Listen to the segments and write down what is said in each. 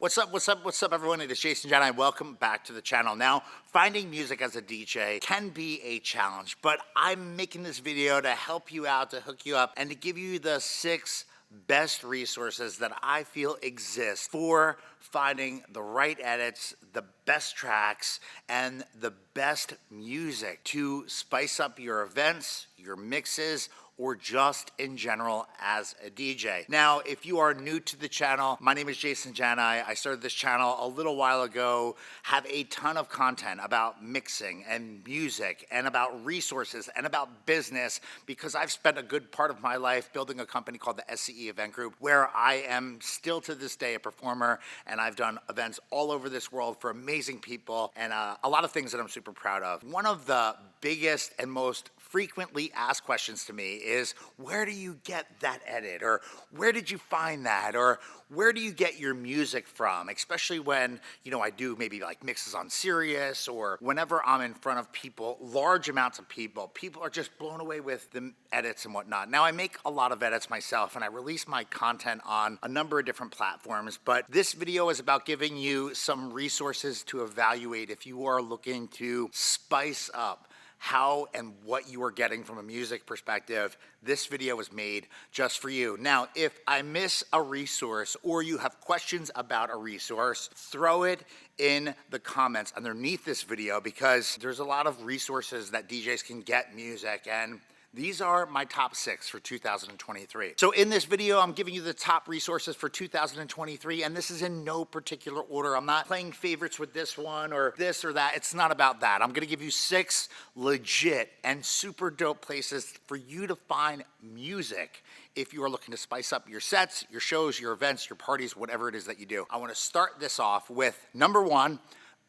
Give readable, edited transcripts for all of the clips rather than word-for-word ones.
What's up, everyone? It is Jason Jani. Welcome back to the channel. Now, finding music as a DJ can be a challenge, but I'm making this video to help you out, to hook you up, and to give you the 6 best resources that I feel exist for finding the right edits, the best tracks, and the best music to spice up your events, your mixes, or just in general as a DJ. Now, if you are new to the channel, my name is Jason Jani. I started this channel a little while ago, have a ton of content about mixing and music and about resources and about business because I've spent a good part of my life building a company called the SCE Event Group, where I am still to this day a performer, and I've done events all over this world for amazing people and a lot of things that I'm super proud of. One of the biggest and most frequently asked questions to me is, where do you get that edit? Or where did you find that? Or where do you get your music from? Especially when, I do maybe like mixes on Sirius, or whenever I'm in front of people, large amounts of people are just blown away with the edits and whatnot. Now, I make a lot of edits myself and I release my content on a number of different platforms, but this video is about giving you some resources to evaluate if you are looking to spice up how and what you are getting from a music perspective. This video was made just for you. Now, if I miss a resource or you have questions about a resource, throw it in the comments underneath this video, because there's a lot of resources that DJs can get music, and these are my top 6 for 2023. So in this video, I'm giving you the top resources for 2023, and this is in no particular order. I'm not playing favorites with this one or this or that. It's not about that. I'm gonna give you 6 legit and super dope places for you to find music if you are looking to spice up your sets, your shows, your events, your parties, whatever it is that you do. I wanna start this off with number 1,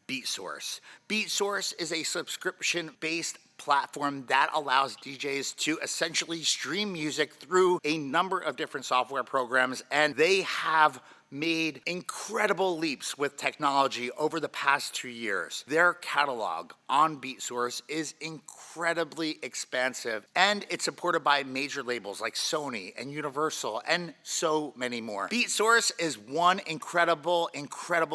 Beatsource. Beatsource is a subscription-based platform that allows DJs to essentially stream music through a number of different software programs, and they have made incredible leaps with technology over the past 2 years. Their catalog on Beatsource is incredibly expansive, and it's supported by major labels like Sony and Universal and so many more. Beatsource is one incredible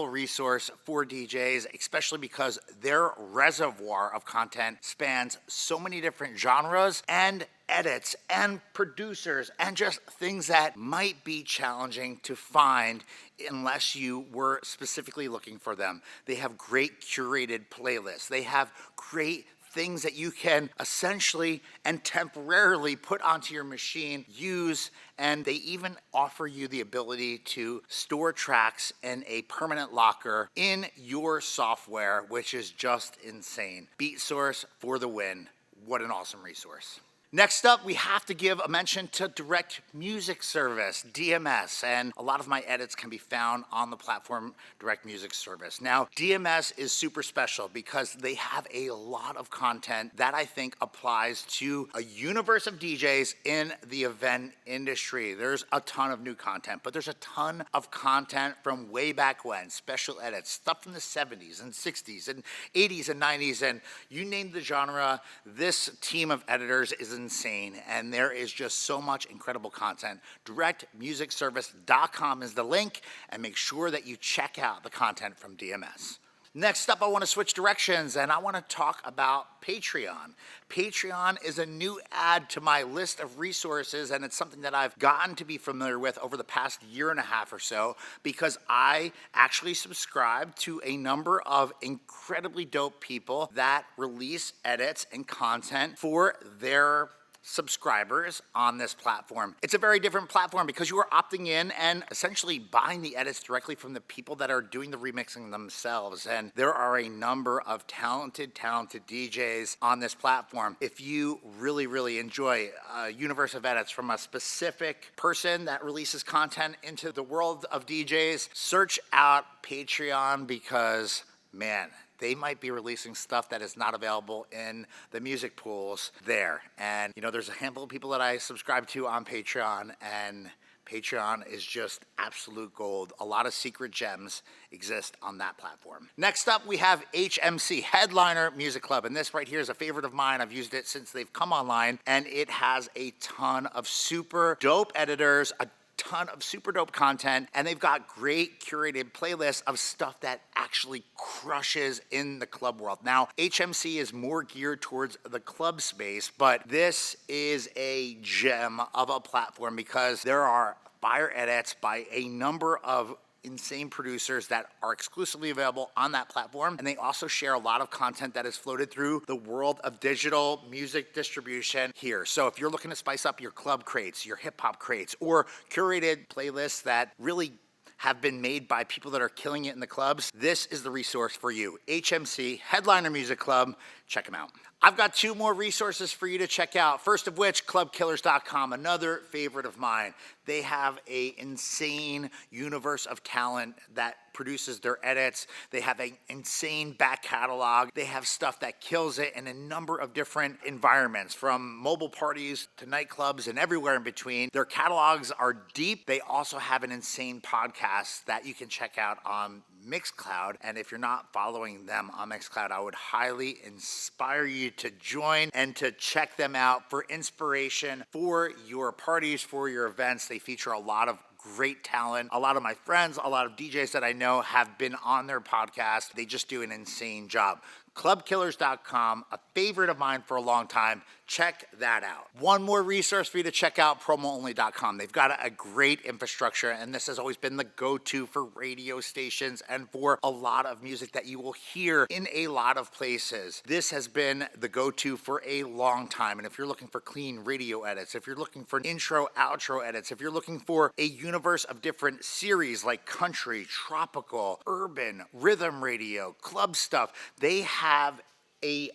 resource for DJs, especially because their reservoir of content spans so many different genres and edits and producers and just things that might be challenging to find unless you were specifically looking for them. They have great curated playlists. They have great things that you can essentially and temporarily put onto your machine, use, and they even offer you the ability to store tracks in a permanent locker in your software, which is just insane. Beatsource for the win. What an awesome resource. Next up, we have to give a mention to Direct Music Service, DMS, and a lot of my edits can be found on the platform Direct Music Service. Now, DMS is super special because they have a lot of content that I think applies to a universe of DJs in the event industry. There's a ton of new content, but there's a ton of content from way back when, special edits, stuff from the 70s and 60s and 80s and 90s, and you name the genre, this team of editors is insane, and there is just so much incredible content. DirectMusicService.com is the link, and make sure that you check out the content from DMS. Next up, I want to switch directions, and I want to talk about Patreon. Patreon is a new add to my list of resources, and it's something that I've gotten to be familiar with over the past year and a half or so, because I actually subscribe to a number of incredibly dope people that release edits and content for their subscribers on this platform. It's a very different platform because you are opting in and essentially buying the edits directly from the people that are doing the remixing themselves. And there are a number of talented DJs on this platform. If you really enjoy a universe of edits from a specific person that releases content into the world of DJs, search out Patreon, because man, they might be releasing stuff that is not available in the music pools there. And there's a handful of people that I subscribe to on Patreon, and Patreon is just absolute gold. A lot of secret gems exist on that platform. Next up, we have HMC, Headliner Music Club. And this right here is a favorite of mine. I've used it since they've come online, and it has a ton of super dope editors, a ton of super dope content, and they've got great curated playlists of stuff that actually crushes in the club world. Now, HMC is more geared towards the club space, but this is a gem of a platform because there are fire edits by a number of insane producers that are exclusively available on that platform, and they also share a lot of content that is floated through the world of digital music distribution here. So if you're looking to spice up your club crates, your hip hop crates, or curated playlists that really have been made by people that are killing it in the clubs, this is the resource for you. HMC, Headliner Music Club, check them out. I've got 2 more resources for you to check out. First of which, clubkillers.com, another favorite of mine. They have an insane universe of talent that produces their edits. They have an insane back catalog. They have stuff that kills it in a number of different environments, from mobile parties to nightclubs and everywhere in between. Their catalogs are deep. They also have an insane podcast that you can check out on Mixcloud, and if you're not following them on Mixcloud, I would highly inspire you to join and to check them out for inspiration for your parties, for your events. They feature a lot of great talent. A lot of my friends, a lot of DJs that I know have been on their podcast. They just do an insane job. Clubkillers.com, a favorite of mine for a long time. Check that out. One more resource for you to check out, promoonly.com. They've got a great infrastructure, and this has always been the go-to for radio stations and for a lot of music that you will hear in a lot of places. This has been the go-to for a long time, and if you're looking for clean radio edits, if you're looking for intro, outro edits, if you're looking for a universe of different series like country, tropical, urban, rhythm radio, club stuff, they have a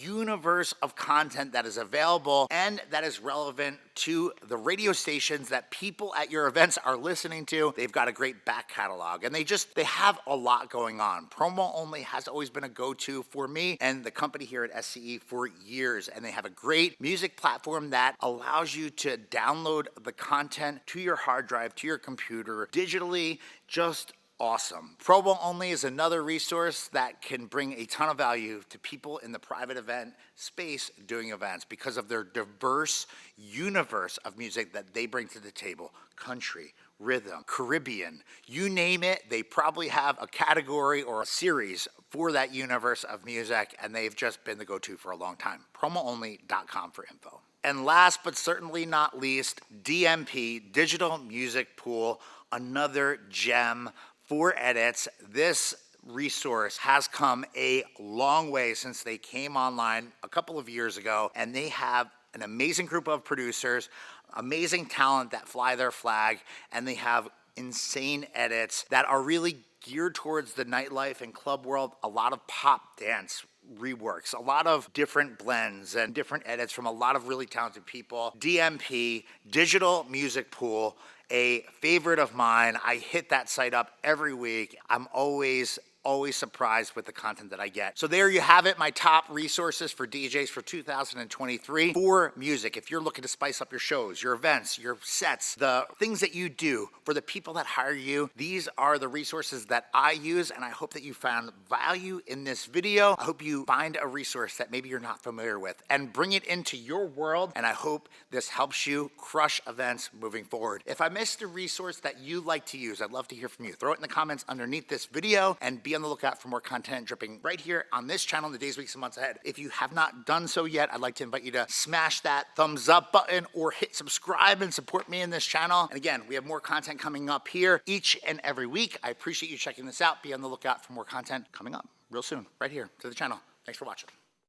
universe of content that is available and that is relevant to the radio stations that people at your events are listening to. They've got a great back catalog, and they have a lot going on. Promo Only has always been a go-to for me and the company here at SCE for years, and they have a great music platform that allows you to download the content to your hard drive, to your computer, digitally. Just awesome. Promo Only is another resource that can bring a ton of value to people in the private event space doing events because of their diverse universe of music that they bring to the table. Country, rhythm, Caribbean, you name it, they probably have a category or a series for that universe of music, and they've just been the go-to for a long time. Promoonly.com for info. And last but certainly not least, DMP, Digital Music Pool, another gem for edits. This resource has come a long way since they came online a couple of years ago, and they have an amazing group of producers, amazing talent that fly their flag, and they have insane edits that are really geared towards the nightlife and club world. A lot of pop dance reworks, a lot of different blends and different edits from a lot of really talented people. DMP, Digital Music Pool, a favorite of mine. I hit that site up every week. I'm always surprised with the content that I get. So there you have it, my top resources for DJs for 2023 for music. If you're looking to spice up your shows, your events, your sets, the things that you do for the people that hire you, these are the resources that I use, and I hope that you found value in this video. I hope you find a resource that maybe you're not familiar with and bring it into your world, and I hope this helps you crush events moving forward. If I missed a resource that you like to use, I'd love to hear from you. Throw it in the comments underneath this video, and be on the lookout for more content dripping right here on this channel in the days, weeks, and months ahead. If you have not done so yet, I'd like to invite you to smash that thumbs up button or hit subscribe and support me in this channel. And again, we have more content coming up here each and every week. I appreciate you checking this out. Be on the lookout for more content coming up real soon, right here to the channel. Thanks for watching.